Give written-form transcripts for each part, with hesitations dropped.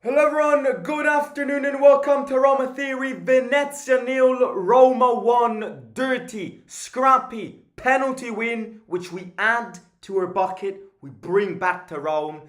Hello everyone, good afternoon and welcome to Roma Theory. Venezia 0, Roma 1. Dirty, scrappy, penalty win, which we add to our bucket, we bring back to Rome,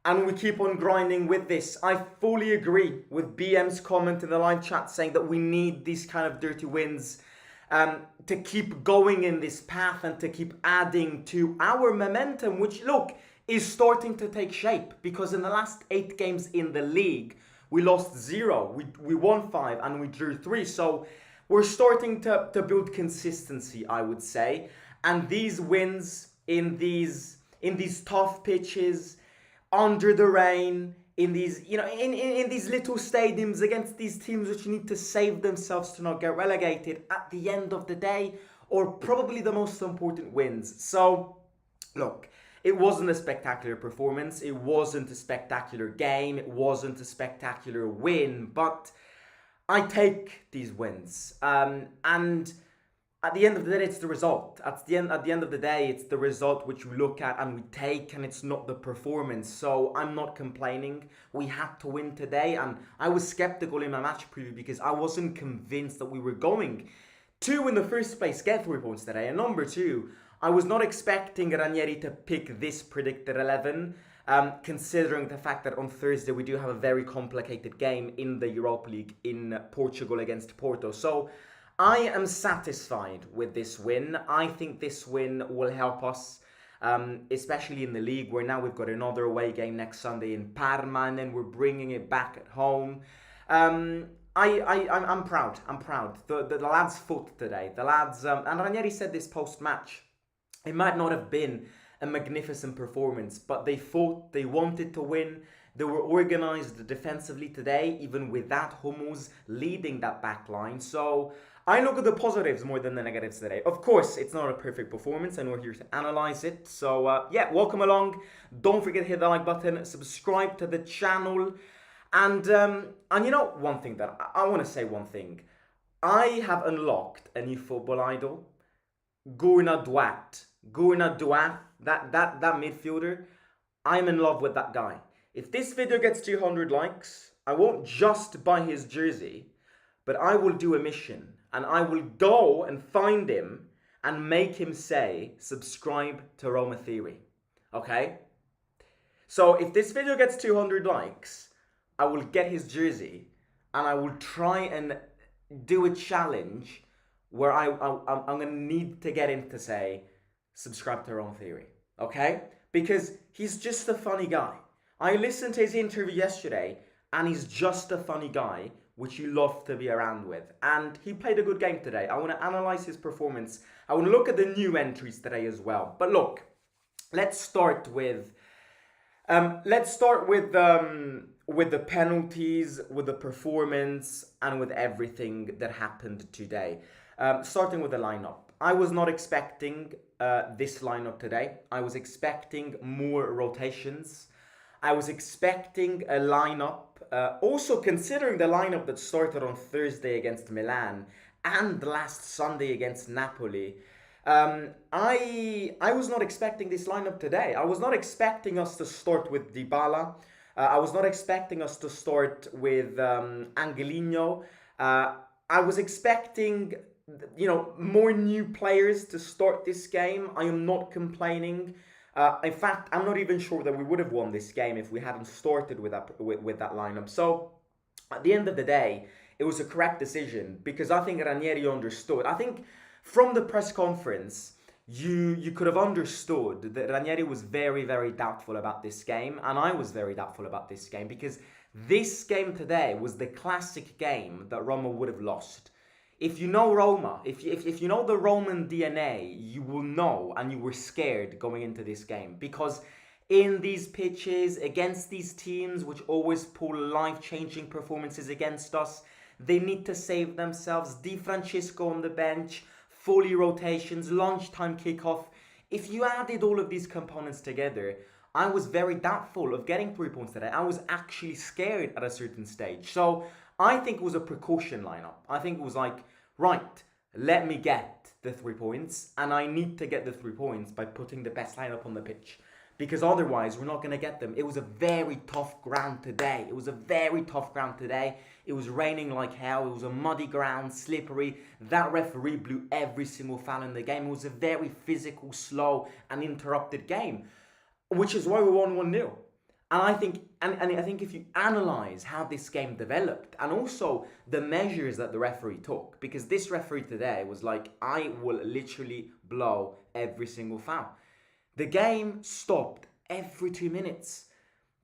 and we keep on grinding with this. I fully agree with BM's comment in the live chat saying that we need these kind of dirty wins to keep going in this path and to keep adding to our momentum, which, look, is starting to take shape, because in the last 8 games in the league, we lost 0, we won 5 and we drew 3. So we're starting to build consistency, I would say. And these wins in these tough pitches, under the rain, in these, in these little stadiums against these teams which need to save themselves to not get relegated at the end of the day, or probably the most important wins. So look, it wasn't a spectacular performance, it wasn't a spectacular game, it wasn't a spectacular win, but I take these wins. And at the end of the day, it's the result. At the end of the day, it's the result which we look at and we take, and it's not the performance. So I'm not complaining. We had to win today, and I was skeptical in my match preview because I wasn't convinced that we were going to, in the first place, get 3 points today. And number 2, I was not expecting Ranieri to pick this predicted 11, considering the fact that on Thursday we do have a very complicated game in the Europa League in Portugal against Porto. So I am satisfied with this win. I think this win will help us, especially in the league, where now we've got another away game next Sunday in Parma, and then we're bringing it back at home. I'm proud. I'm proud. The lads fought today. The lads, and Ranieri said this post-match, it might not have been a magnificent performance, but they fought, they wanted to win, they were organised defensively today, even without Hummels leading that back line. So I look at the positives more than the negatives today. Of course, it's not a perfect performance, and we're here to analyse it. So yeah, welcome along. Don't forget to hit the like button, subscribe to the channel. And you know, one thing that I want to say one thing. I have unlocked a new football idol, Gurna Duat. That midfielder, I'm in love with that guy. If this video gets 200 likes, I won't just buy his jersey, but I will do a mission, and I will go and find him and make him say, subscribe to Roma Theory. Okay? So if this video gets 200 likes, I will get his jersey, and I will try and do a challenge where I'm going to need to get him to say, subscribe to Roma Theory, okay? Because he's just a funny guy. I listened to his interview yesterday, and he's just a funny guy, which you love to be around with. And he played a good game today. I want to analyze his performance. I want to look at the new entries today as well. But look, let's start with the penalties, with the performance, and with everything that happened today. Starting with the lineup. I was not expecting this lineup today. I was expecting more rotations. I was expecting a lineup, also considering the lineup that started on Thursday against Milan and last Sunday against Napoli. I was not expecting this lineup today. I was not expecting us to start with Dybala. I was not expecting us to start with Angelino. I was expecting, more new players to start this game. I am not complaining. In fact, I'm not even sure that we would have won this game if we hadn't started with that lineup. So at the end of the day, it was a correct decision, because I think Ranieri understood. I think from the press conference, you could have understood that Ranieri was very, very doubtful about this game, and I was very doubtful about this game, because this game today was the classic game that Roma would have lost. If you know Roma, if you know the Roman DNA, you will know, and you were scared going into this game, because in these pitches, against these teams which always pull life-changing performances against us, they need to save themselves. Di Francesco on the bench, fully rotations, lunchtime kickoff. If you added all of these components together, I was very doubtful of getting 3 points today. I was actually scared at a certain stage. So I think it was a precaution lineup. I think it was like, right, let me get the 3 points, and I need to get the 3 points by putting the best lineup on the pitch. because otherwise we're not going to get them. It was a very tough ground today. It was a very tough ground today. It was raining like hell. It was a muddy ground, slippery. That referee blew every single foul in the game. It was a very physical, slow, and interrupted game, which is why we won 1-0. And I think if you analyze how this game developed and also the measures that the referee took, because this referee today was like, I will literally blow every single foul. The game stopped every 2 minutes.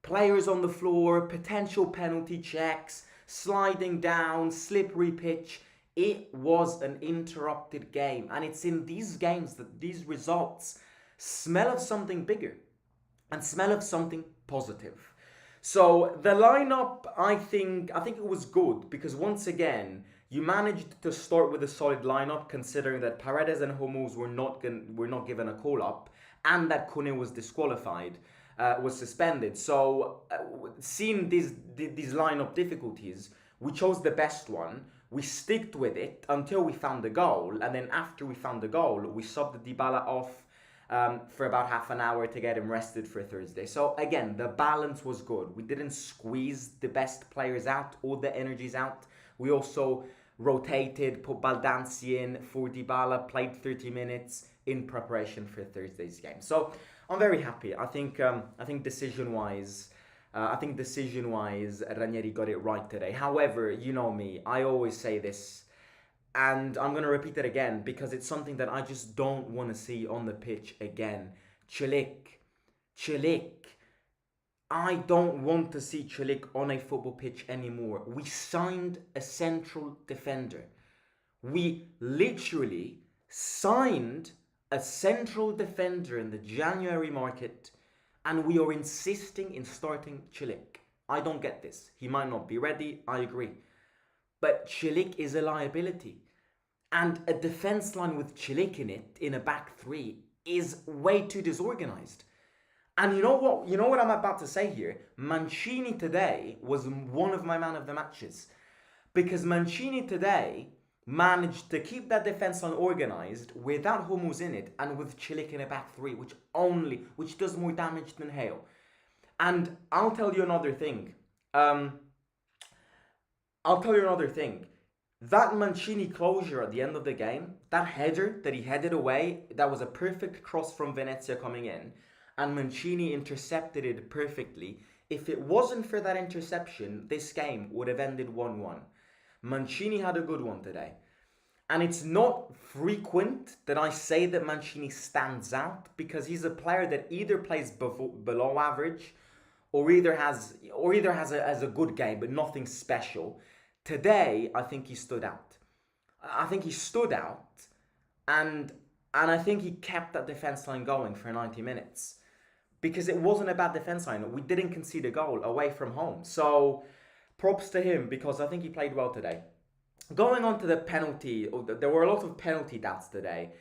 Players on the floor, potential penalty checks, sliding down, slippery pitch. It was an interrupted game. And it's in these games that these results smell of something bigger and smell of something positive. So the lineup, I think it was good, because once again, you managed to start with a solid lineup, considering that Paredes and Hummels were not given a call up, and that Kone was disqualified, was suspended. So seeing these lineup difficulties, we chose the best one. We sticked with it until we found the goal, and then after we found the goal, we subbed Dybala off for about half an hour to get him rested for Thursday. So again, the balance was good. We didn't squeeze the best players out, all the energies out. We also rotated, put Baldanzi in for Dybala, played 30 minutes in preparation for Thursday's game. So I'm very happy. I think decision-wise, Ranieri got it right today. However, you know me, I always say this, and I'm going to repeat it again because it's something that I just don't want to see on the pitch again. Çelik. I don't want to see Çelik on a football pitch anymore. We signed a central defender. We literally signed a central defender in the January market, and we are insisting in starting Çelik. I don't get this. He might not be ready, I agree. But Çelik is a liability. And a defense line with Çelik in it, in a back three, is way too disorganized. And you know what I'm about to say here? Mancini today was one of my man of the matches. Because Mancini today managed to keep that defense line organized without Hummels in it and with Çelik in a back three, which does more damage than hail. And I'll tell you another thing. That Mancini closure at the end of the game, that header that he headed away, that was a perfect cross from Venezia coming in, and Mancini intercepted it perfectly. If it wasn't for that interception, this game would have ended 1-1. Mancini had a good one today. And it's not frequent that I say that Mancini stands out, because he's a player that either plays below average or either has a good game but nothing special. Today, I think he stood out. And I think he kept that defense line going for 90 minutes. Because it wasn't a bad defense line. We didn't concede a goal away from home. So props to him, because I think he played well today. Going on to the penalty, there were a lot of penalty doubts today.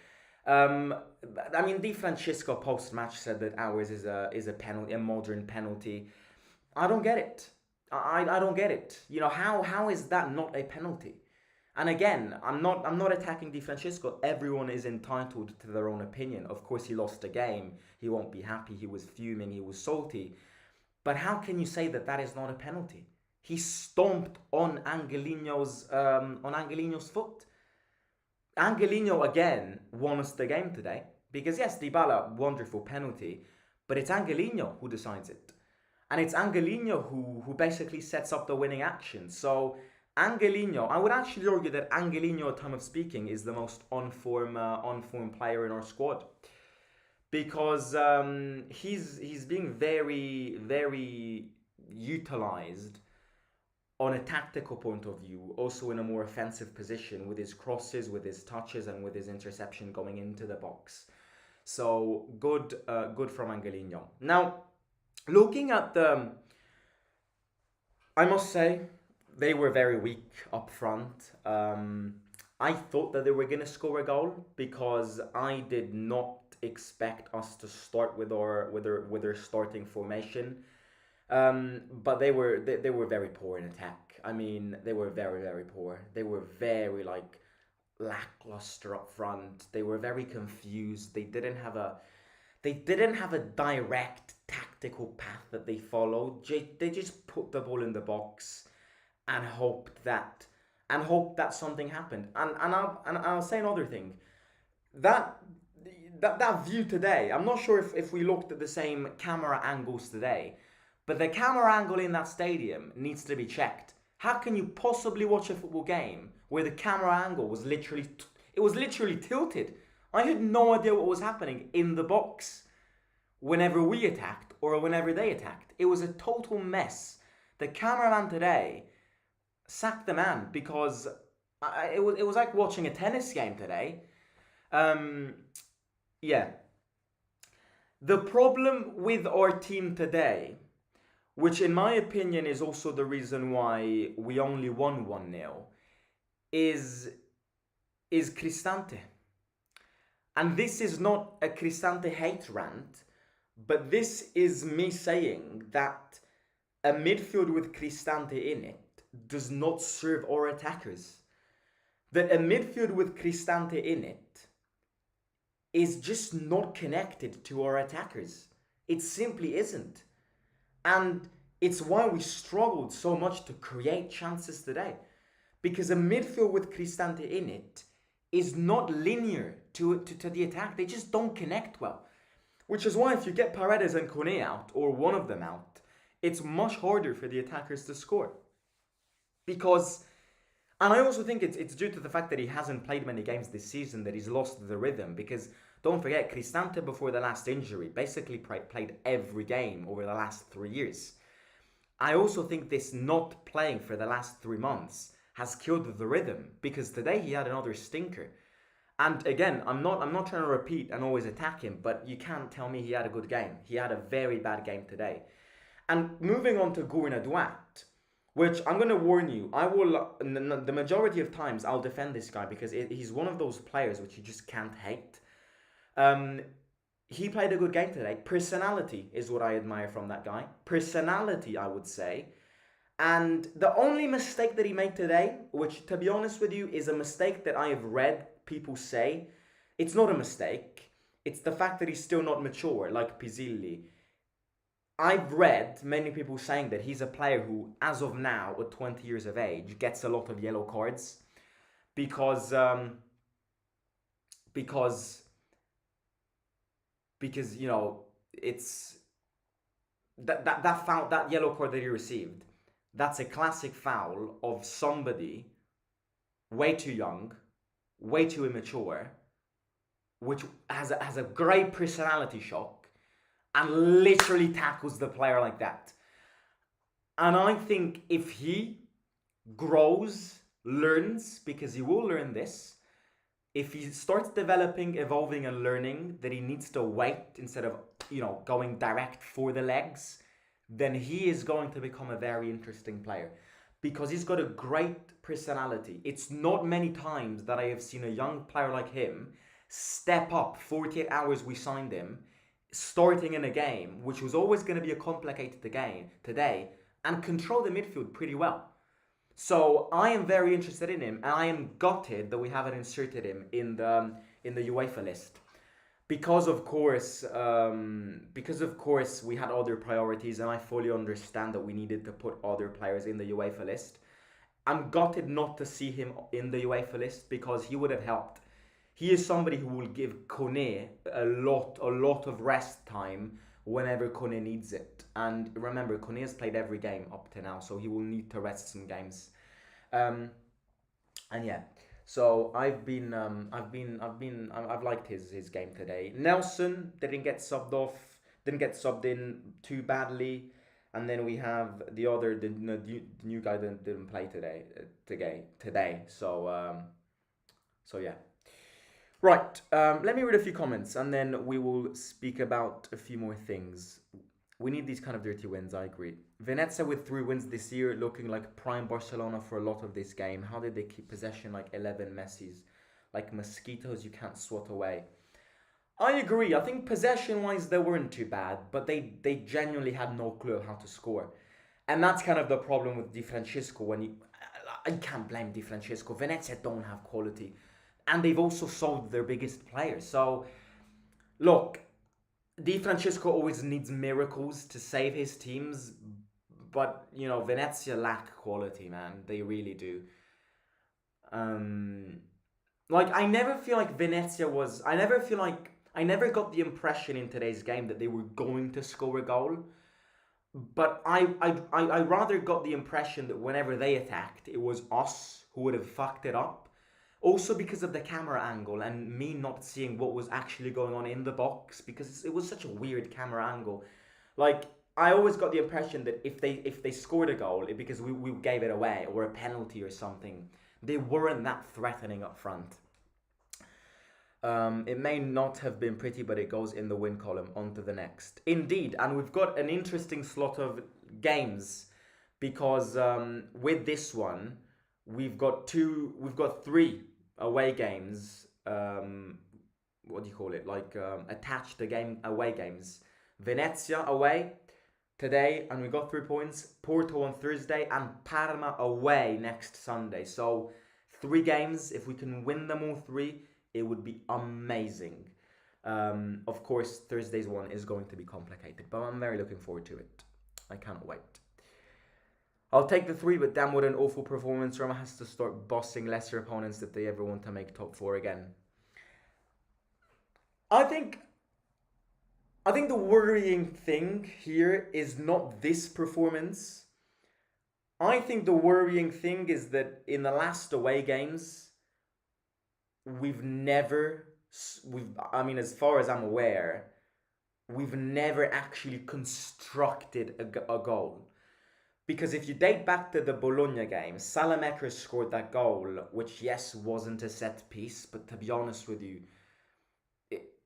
Di Francesco post-match said that ours is a penalty, a modern penalty. I don't get it. I don't get it. How is that not a penalty? And again, I'm not attacking Di Francesco. Everyone is entitled to their own opinion. Of course, he lost a game. He won't be happy. He was fuming. He was salty. But how can you say that is not a penalty? He stomped on Angelino's foot. Angelino again won us the game today, because yes, Dybala, wonderful penalty, but it's Angelino who decides it. And it's Angelino who basically sets up the winning action. So Angelino, I would actually argue that Angelino, at time of speaking, is the most on-form player in our squad. Because he's being very, very utilized on a tactical point of view, also in a more offensive position, with his crosses, with his touches, and with his interception going into the box. So good from Angelino. Now, looking at I must say, they were very weak up front. I thought that they were going to score a goal, because I did not expect us to start with their starting formation. But they were very poor in attack. They were very, very poor. They were very lackluster up front. They were very confused. They didn't have they didn't have a direct tactical path that they followed. They just put the ball in the box and hoped that something happened. And I'll say another thing. That that view today, I'm not sure if we looked at the same camera angles today, but the camera angle in that stadium needs to be checked. How can you possibly watch a football game where the camera angle was literally tilted? I had no idea what was happening in the box whenever we attacked or whenever they attacked. It was a total mess. The cameraman today sacked the man because it was like watching a tennis game today. Yeah. The problem with our team today, which in my opinion is also the reason why we only won 1-0, is Cristante. And this is not a Cristante hate rant, but this is me saying that a midfield with Cristante in it does not serve our attackers. That a midfield with Cristante in it is just not connected to our attackers. It simply isn't. And it's why we struggled so much to create chances today. Because a midfield with Cristante in it is not linear to the attack. They just don't connect well. Which is why if you get Paredes and Kone out, or one of them out, it's much harder for the attackers to score. Because, and I also think it's due to the fact that he hasn't played many games this season, that he's lost the rhythm. Because don't forget, Cristante before the last injury basically played every game over the last 3 years. I also think this not playing for the last 3 months has killed the rhythm, because today he had another stinker. And again, I'm not trying to repeat and always attack him, but you can't tell me he had a good game. He had a very bad game today. And moving on to Gourna Douat, which I'm going to warn you, I will, the majority of times I'll defend this guy because he's one of those players which you just can't hate. He played a good game today. Personality is what I admire from that guy. Personality, I would say. And the only mistake that he made today, which to be honest with you is a mistake that I have read people say, it's not a mistake. It's the fact that he's still not mature, like Pizzilli. I've read many people saying that he's a player who, as of now, at 20 years of age, gets a lot of yellow cards because you know, it's that foul, that yellow card that he received, that's a classic foul of somebody way too young, way too immature, which has a great personality shock and literally tackles the player like that. And I think if he grows, learns, because he will learn this, if he starts developing, evolving and learning that he needs to wait instead of, you know, going direct for the legs, then he is going to become a very interesting player because he's got a great personality. It's not many times that I have seen a young player like him step up 48 hours we signed him, starting in a game, which was always going to be a complicated game today, and control the midfield pretty well. So I am very interested in him, and I am gutted that we haven't inserted him in the UEFA list, because of course we had other priorities, and I fully understand that we needed to put other players in the UEFA list. I'm gutted not to see him in the UEFA list because he would have helped. He is somebody who will give Kone a lot of rest time whenever Kone needs it. And remember, Kone has played every game up to now, so he will need to rest some games. And yeah, so I've liked his game today. Nelson didn't get subbed in too badly, and then we have the new guy that didn't play today. So yeah. Right, let me read a few comments and then we will speak about a few more things. We need these kind of dirty wins, I agree. Venezia with 3 wins this year, looking like prime Barcelona for a lot of this game. How did they keep possession like 11 Messis? Like mosquitoes you can't swat away. I agree, I think possession-wise they weren't too bad, but they genuinely had no clue how to score. And that's kind of the problem with Di Francesco. I can't blame Di Francesco. Venezia don't have quality. And they've also sold their biggest players. So, look, Di Francesco always needs miracles to save his teams, but Venezia lack quality, man. They really do. Um, like I never feel like Venezia was. I never feel like I never got the impression in today's game that they were going to score a goal. But I rather got the impression that whenever they attacked, it was us who would have fucked it up. Also because of the camera angle and me not seeing what was actually going on in the box because it was such a weird camera angle. Like I always got the impression that if they scored a goal, it because we gave it away or a penalty or something. They weren't that threatening up front. It may not have been pretty, but it goes in the win column. On to the next. Indeed, and we've got an interesting slot of games because with this one, we've got three away games. What do you call it? Like attached to game away games. Venezia away today, and we got 3 points. Porto on Thursday, and Parma away next Sunday. So 3 games. If we can win them all three, it would be amazing. Of course, Thursday's one is going to be complicated, but I'm very looking forward to it. I can't wait. I'll take the 3, but damn, what an awful performance. Roma has to start bossing lesser opponents if they ever want to make top 4 again. I think the worrying thing here is not this performance. I think the worrying thing is that in the last away games, as far as I'm aware, we've never actually constructed a goal. Because if you date back to the Bologna game, Salamakers scored that goal, which yes, wasn't a set piece, but to be honest with you,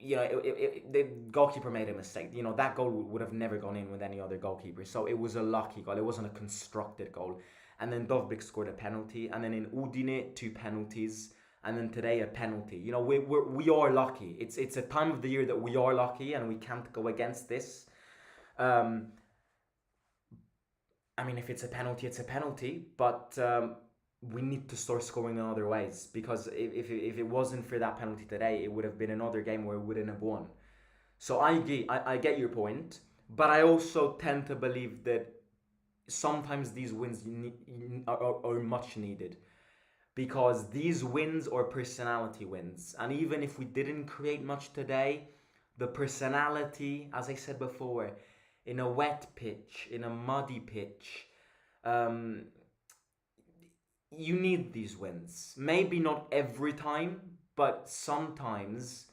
the goalkeeper made a mistake. That goal would have never gone in with any other goalkeeper. So it was a lucky goal. It wasn't a constructed goal. And then Dovbyk scored a penalty. And then in Udine, 2 penalties. And then today a penalty. We are lucky. It's a time of the year that we are lucky and we can't go against this. If it's a penalty, it's a penalty. But we need to start scoring in other ways, because if it wasn't for that penalty today, it would have been another game where we wouldn't have won. So I get your point, but I also tend to believe that sometimes these wins are much needed. Because these wins are personality wins. And even if we didn't create much today, the personality, as I said before, in a wet pitch, in a muddy pitch, you need these wins. Maybe not every time, but sometimes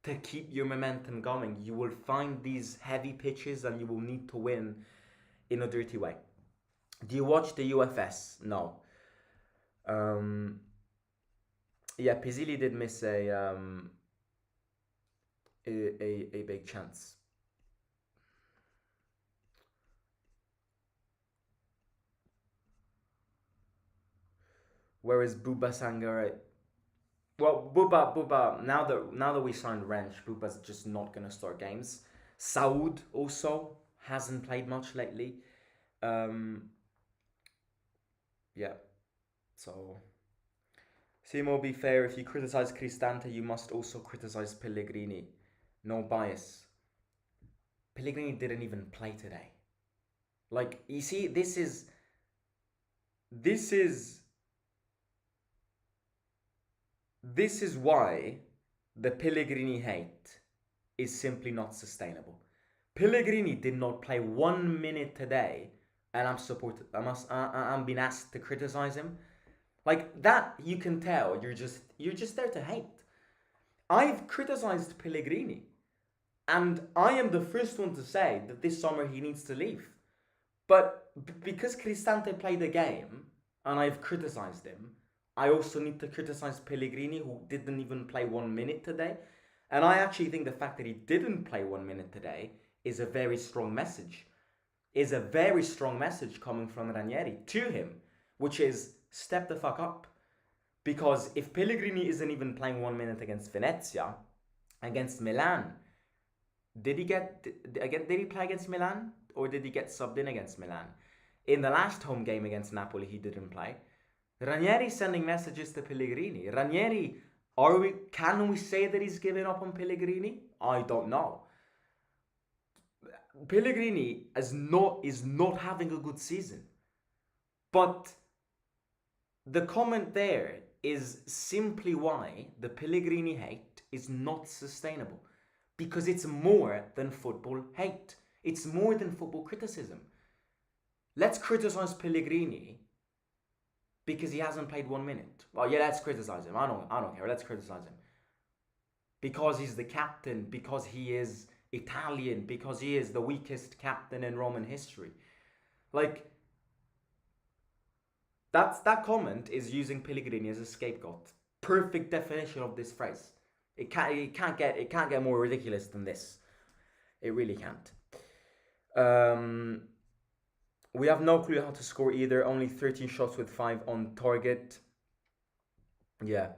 to keep your momentum going. You will find these heavy pitches and you will need to win in a dirty way. Do you watch the UFS? No. Yeah, Pizzilli did miss a big chance. Whereas Buba Sangare, well, Buba. Now that we signed Wrench, Buba's just not gonna start games. Saud also hasn't played much lately. Yeah. So, Simo, be fair, if you criticize Cristante, you must also criticize Pellegrini. No bias. Pellegrini didn't even play today. Like, you see, this is why the Pellegrini hate is simply not sustainable. Pellegrini did not play 1 minute today, and I'm being asked to criticize him. Like that, you can tell you're just there to hate. I've criticized Pellegrini, and I am the first one to say that this summer he needs to leave. But because Cristante played a game, and I've criticized him, I also need to criticize Pellegrini, who didn't even play 1 minute today. And I actually think the fact that he didn't play 1 minute today is a very strong message. Is a very strong message coming from Ranieri to him, which is step the fuck up. Because if Pellegrini isn't even playing 1 minute against Venezia, against Milan, did he play against Milan? Or did he get subbed in against Milan? In the last home game against Napoli, he didn't play. Ranieri sending messages to Pellegrini. Ranieri, can we say that he's given up on Pellegrini? I don't know. Pellegrini is not having a good season. But the comment there is simply why the Pellegrini hate is not sustainable. Because it's more than football hate. It's more than football criticism. Let's criticize Pellegrini because he hasn't played 1 minute. Well, yeah, let's criticize him. I don't care. Let's criticize him. Because he's the captain, because he is Italian, because he is the weakest captain in Roman history. Like, that comment is using Pellegrini as a scapegoat. Perfect definition of this phrase. It can't get more ridiculous than this. It really can't. We have no clue how to score either. Only 13 shots with 5 on target. Yeah.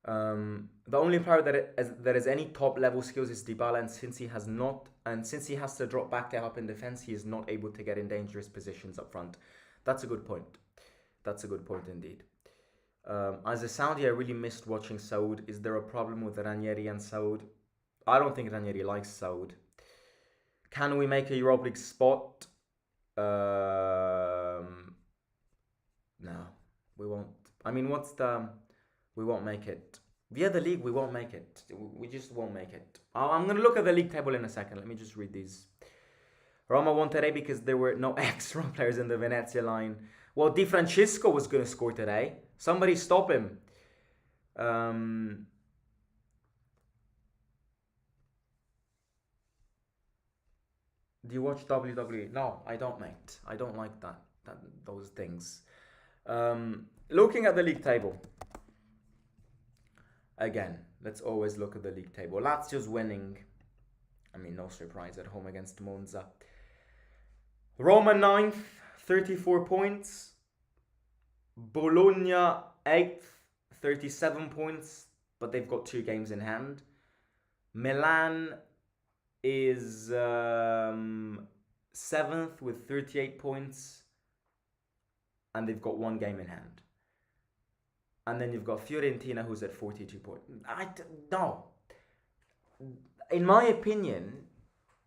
The only player that has any top level skills is Dybala, and since he has to drop back to help in defense, he is not able to get in dangerous positions up front. That's a good point. That's a good point indeed. As a Saudi, I really missed watching Saud. Is there a problem with Ranieri and Saud? I don't think Ranieri likes Saud. Can we make a Europa League spot? No, we won't. I mean, we won't make it. Via the league, we won't make it. We just won't make it. I'm going to look at the league table in a second. Let me just read these. Roma won today because there were no ex-Roma players in the Venezia line. Well, Di Francesco was going to score today. Somebody stop him. Do you watch WWE? No, I don't, mate. I don't like those things. Looking at the league table. Again, let's always look at the league table. Lazio's winning. I mean, no surprise at home against Monza. Roma 9th, 34 points. Bologna 8th, 37 points, but they've got 2 games in hand. Milan is 7th with 38 points, and they've got 1 game in hand. And then you've got Fiorentina, who's at 42 points. No. In my opinion,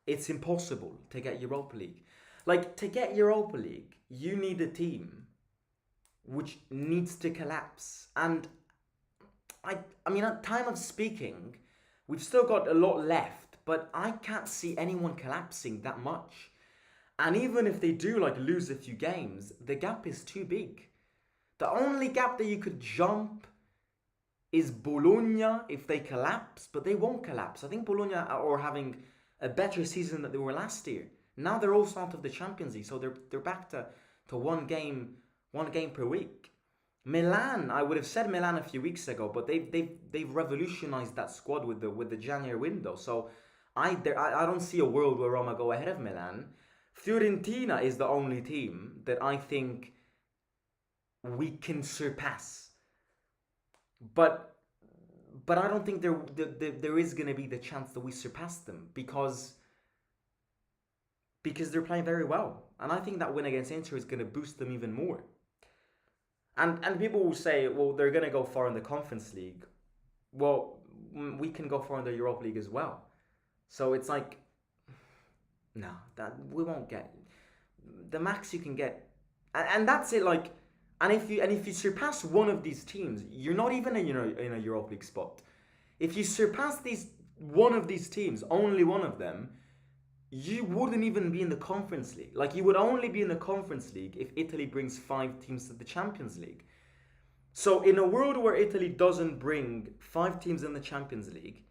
it's impossible to get Europa League. Like, to get Europa League, you need a team which needs to collapse. And I mean, at time of speaking, we've still got a lot left, but I can't see anyone collapsing that much. And even if they do lose a few games, the gap is too big. The only gap that you could jump is Bologna if they collapse, but they won't collapse. I think Bologna are having a better season than they were last year. Now they're also out of the Champions League, so they're back to 1 game per week. Milan, I would have said Milan a few weeks ago, but they've revolutionized that squad with the January window. So I don't see a world where Roma go ahead of Milan. Fiorentina is the only team that I think we can surpass. But I don't think there is going to be the chance that we surpass them because they're playing very well. And I think that win against Inter is going to boost them even more. And people will say, well, they're going to go far in the Conference League. Well, we can go far in the Europa League as well. So it's like, no, that we won't get. The max you can get, and that's it. Like, and if you surpass one of these teams, you're not even in a Europa League spot. If you surpass one of these teams, only one of them, you wouldn't even be in the Conference League. Like, you would only be in the Conference League if Italy brings 5 teams to the Champions League. So in a world where Italy doesn't bring 5 teams in the Champions League,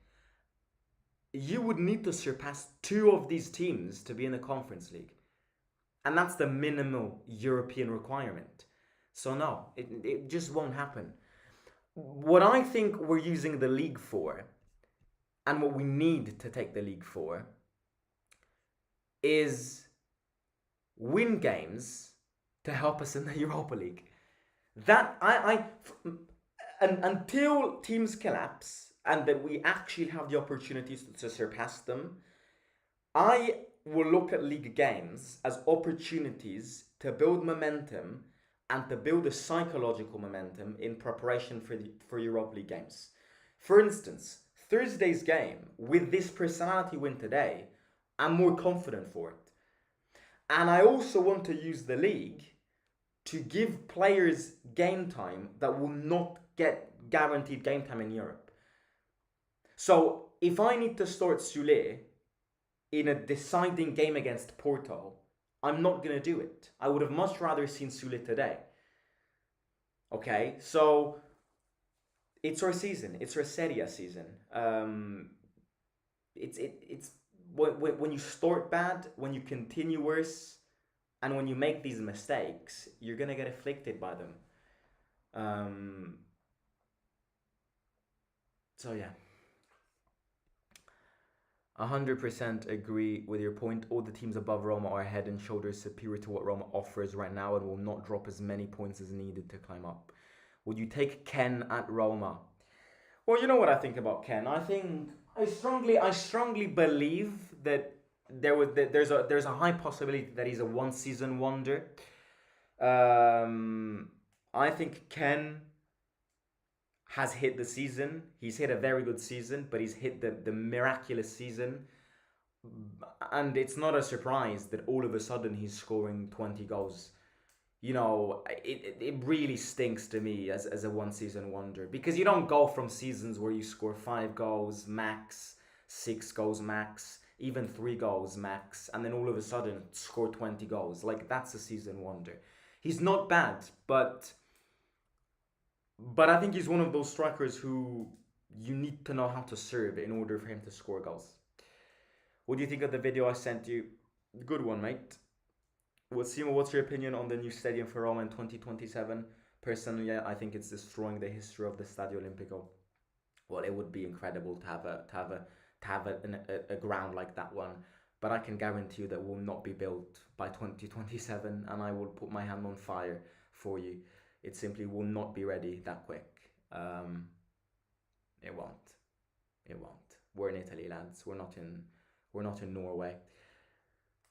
you would need to surpass 2 of these teams to be in the Conference League. And that's the minimal European requirement. So no, it just won't happen. What I think we're using the league for, and what we need to take the league for, is win games to help us in the Europa League. That until teams collapse and that we actually have the opportunities to surpass them, I will look at league games as opportunities to build momentum and to build a psychological momentum in preparation for Europa League games. For instance, Thursday's game, with this personality win today, I'm more confident for it. And I also want to use the league to give players game time that will not get guaranteed game time in Europe. So if I need to start Sule in a deciding game against Porto, I'm not going to do it. I would have much rather seen Sule today. Okay, so it's our season. It's our Serie A season. It's when you start bad, when you continue worse, and when you make these mistakes, you're gonna get afflicted by them. So yeah, 100% agree with your point. All the teams above Roma are head and shoulders superior to what Roma offers right now and will not drop as many points as needed to climb up. Would you take Ken at Roma? Well, you know what I think about Ken. I strongly believe that there's a high possibility that he's a one season wonder. I think Ken has hit the season. He's hit a very good season, but he's hit the miraculous season. And it's not a surprise that all of a sudden he's scoring 20 goals. You know, it really stinks to me as a one season wonder, because you don't go from seasons where you score 5 goals max, 6 goals max, even 3 goals max, and then all of a sudden score 20 goals. Like, that's a season wonder. He's not bad, but I think he's one of those strikers who you need to know how to serve in order for him to score goals. What do you think of the video I sent you? Good one, mate. Simo, what's your opinion on the new stadium for Roma in 2027? Personally, I think it's destroying the history of the Stadio Olimpico. Well, it would be incredible to have a ground like that one, but I can guarantee you that will not be built by 2027, and I will put my hand on fire for you. It simply will not be ready that quick. It won't. It won't. We're in Italy, lads. We're not in Norway.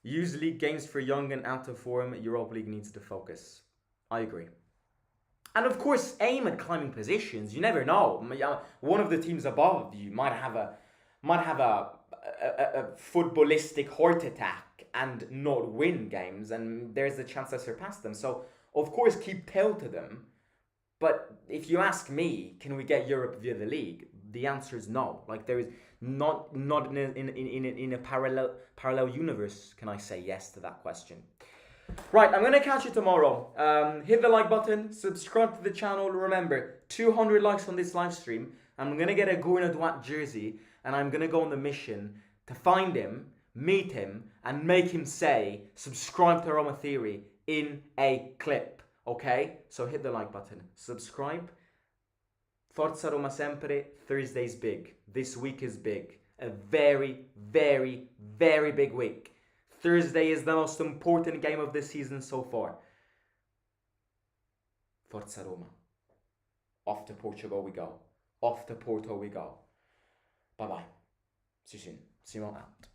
Use league games for young and out of form. Europa League needs to focus. I agree. And of course, aim at climbing positions. You never know. One of the teams above you might have a footballistic heart attack and not win games, and there's a chance to surpass them. So of course, keep tail to them. But if you ask me, can we get Europe via the league? The answer is no. Like, there is not in a parallel universe can I say yes to that question. Right, I'm gonna catch you tomorrow. Hit the like button, subscribe to the channel. Remember, 200 likes on this live stream, I'm gonna get a Gorna Duat jersey, and I'm gonna go on the mission to find him, meet him, and make him say subscribe to Roma Theory in a clip. Okay, so hit the like button, subscribe. Forza Roma sempre. Thursday's big. This week is big. A very, very, very big week. Thursday is the most important game of the season so far. Forza Roma. Off to Portugal we go. Off to Porto we go. Bye bye. See you soon. Simo out.